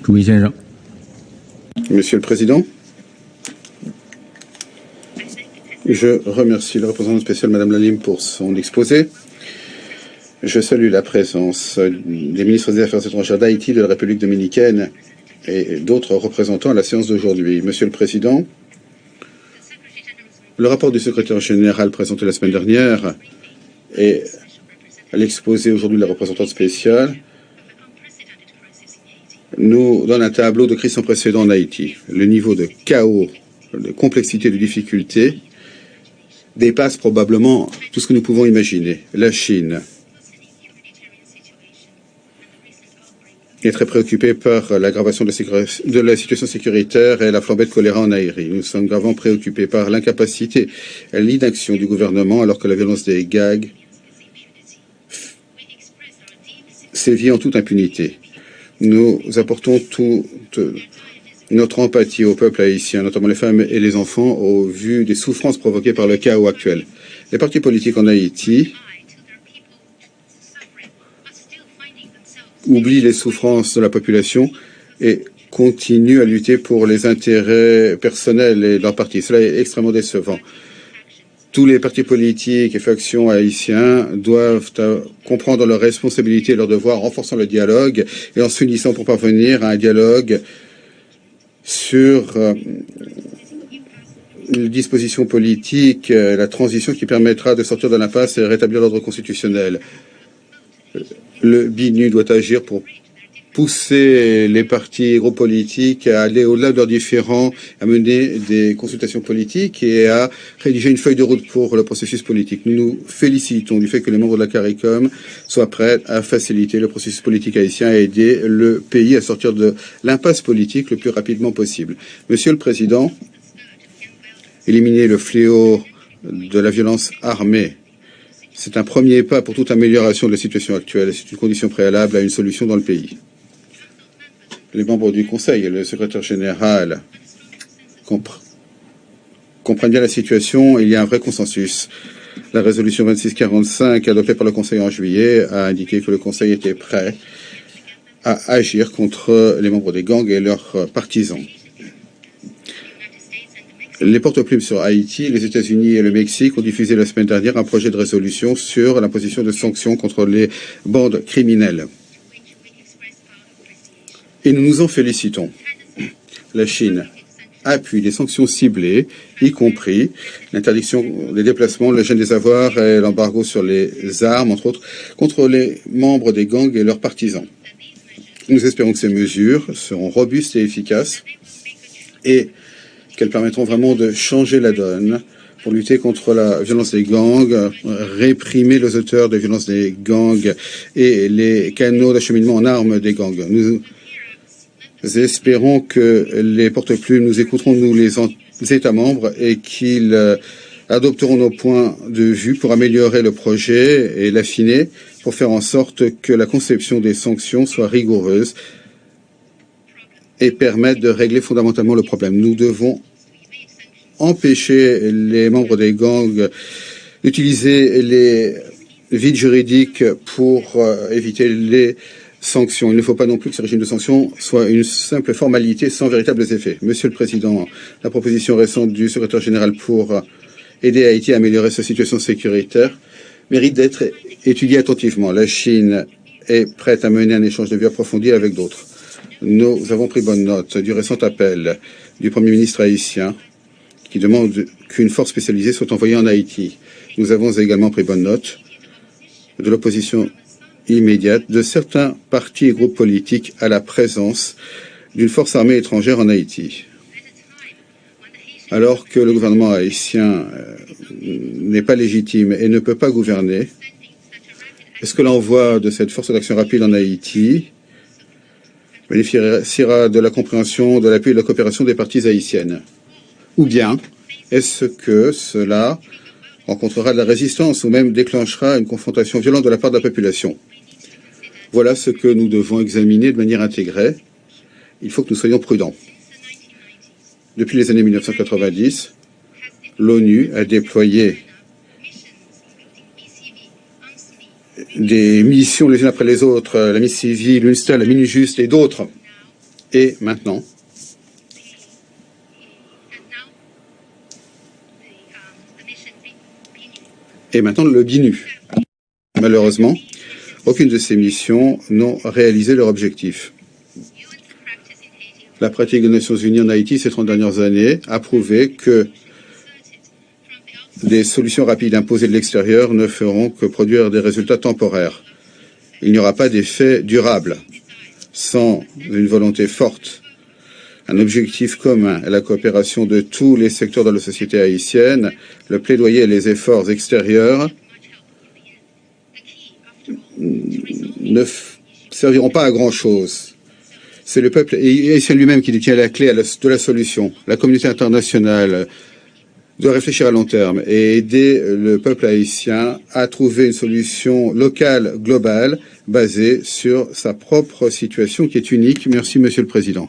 朱一先生。Monsieur le Président, je remercie le représentant spécial Madame Lalim pour son exposé. Je salue la présence des ministres des Affaires étrangères d'Haïti, de la République dominicaine et d'autres représentants à la séance d'aujourd'hui. Monsieur le Président, le rapport du secrétaire général présenté la semaine dernière et l'exposé aujourd'hui de la représentante spéciale nous donne un tableau de crise sans précédent en Haïti. Le niveau de chaos, de complexité, de difficulté dépasse probablement tout ce que nous pouvons imaginer. La Chine est très préoccupée par l'aggravation de la situation sécuritaire et la flambée de choléra en Haïti. Nous sommes gravement préoccupés par l'incapacité et l'inaction du gouvernement alors que la violence des gangs sévit en toute impunité. Nous apportons toute notre empathie au peuple haïtien, notamment les femmes et les enfants, au vu des souffrances provoquées par le chaos actuel. Les partis politiques en Haïti oublient les souffrances de la population et continuent à lutter pour les intérêts personnels et de leur parti. Cela est extrêmement décevant. Tous les partis politiques et factions haïtiens doivent comprendre leurs responsabilités et leurs devoirs en renforçant le dialogue et en s'unissant pour parvenir à un dialogue sur les dispositions politiques, la transition qui permettra de sortir de l'impasse et rétablir l'ordre constitutionnel. Le BINU doit agir pour pousser les partis et groupes politiques à aller au-delà de leurs différends, à mener des consultations politiques et à rédiger une feuille de route pour le processus politique. Nous nous félicitons du fait que les membres de la CARICOM soient prêts à faciliter le processus politique haïtien et aider le pays à sortir de l'impasse politique le plus rapidement possible. Monsieur le Président, éliminer le fléau de la violence armée, c'est un premier pas pour toute amélioration de la situation actuelle. C'est une condition préalable à une solution dans le pays. Les membres du Conseil et le secrétaire général comprennent bien la situation et il y a un vrai consensus. La résolution 2645 adoptée par le Conseil en juillet a indiqué que le Conseil était prêt à agir contre les membres des gangs et leurs partisans. Les porte-plumes sur Haïti, les États-Unis et le Mexique ont diffusé la semaine dernière un projet de résolution sur l'imposition de sanctions contre les bandes criminelles. Et nous nous en félicitons. La Chine appuie les sanctions ciblées, y compris l'interdiction des déplacements, le gel des avoirs et l'embargo sur les armes, entre autres, contre les membres des gangs et leurs partisans. Nous espérons que ces mesures seront robustes et efficaces et qu'elles permettront vraiment de changer la donne pour lutter contre la violence des gangs, réprimer les auteurs de violence des gangs et les canaux d'acheminement en armes des gangs. Nous espérons que les porte-plumes nous écouteront, nous les États membres, et qu'ils adopteront nos points de vue pour améliorer le projet et l'affiner, pour faire en sorte que la conception des sanctions soit rigoureuse et permette de régler fondamentalement le problème. Nous devons empêcher les membres des gangs d'utiliser les vides juridiques pour éviter les sanctions. Il ne faut pas non plus que ce régime de sanctions soit une simple formalité sans véritables effets. Monsieur le Président, la proposition récente du secrétaire général pour aider Haïti à améliorer sa situation sécuritaire mérite d'être étudiée attentivement. La Chine est prête à mener un échange de vues approfondi avec d'autres. Nous avons pris bonne note du récent appel du Premier ministre haïtien qui demande qu'une force spécialisée soit envoyée en Haïti. Nous avons également pris bonne note de l'opposition immédiate de certains partis et groupes politiques à la présence d'une force armée étrangère en Haïti. Alors que le gouvernement haïtien n'est pas légitime et ne peut pas gouverner, est-ce que l'envoi de cette force d'action rapide en Haïti bénéficiera de la compréhension, de l'appui et de la coopération des parties haïtiennes? Ou bien est-ce que cela rencontrera de la résistance ou même déclenchera une confrontation violente de la part de la population? Voilà ce que nous devons examiner de manière intégrée. Il faut que nous soyons prudents. Depuis les années 1990, l'ONU a déployé des missions les unes après les autres, la MINUSTAH, la MINUJUST et d'autres. Et maintenant, le BINU. Malheureusement, aucune de ces missions n'ont réalisé leur objectif. La pratique des Nations Unies en Haïti ces 30 dernières années a prouvé que des solutions rapides imposées de l'extérieur ne feront que produire des résultats temporaires. Il n'y aura pas d'effet durable sans une volonté forte, un objectif commun et la coopération de tous les secteurs de la société haïtienne. Le plaidoyer et les efforts extérieurs ne serviront pas à grand-chose. C'est le peuple haïtien lui-même qui détient la clé de la solution. La communauté internationale doit réfléchir à long terme et aider le peuple haïtien à trouver une solution locale, globale, basée sur sa propre situation qui est unique. Merci, Monsieur le Président.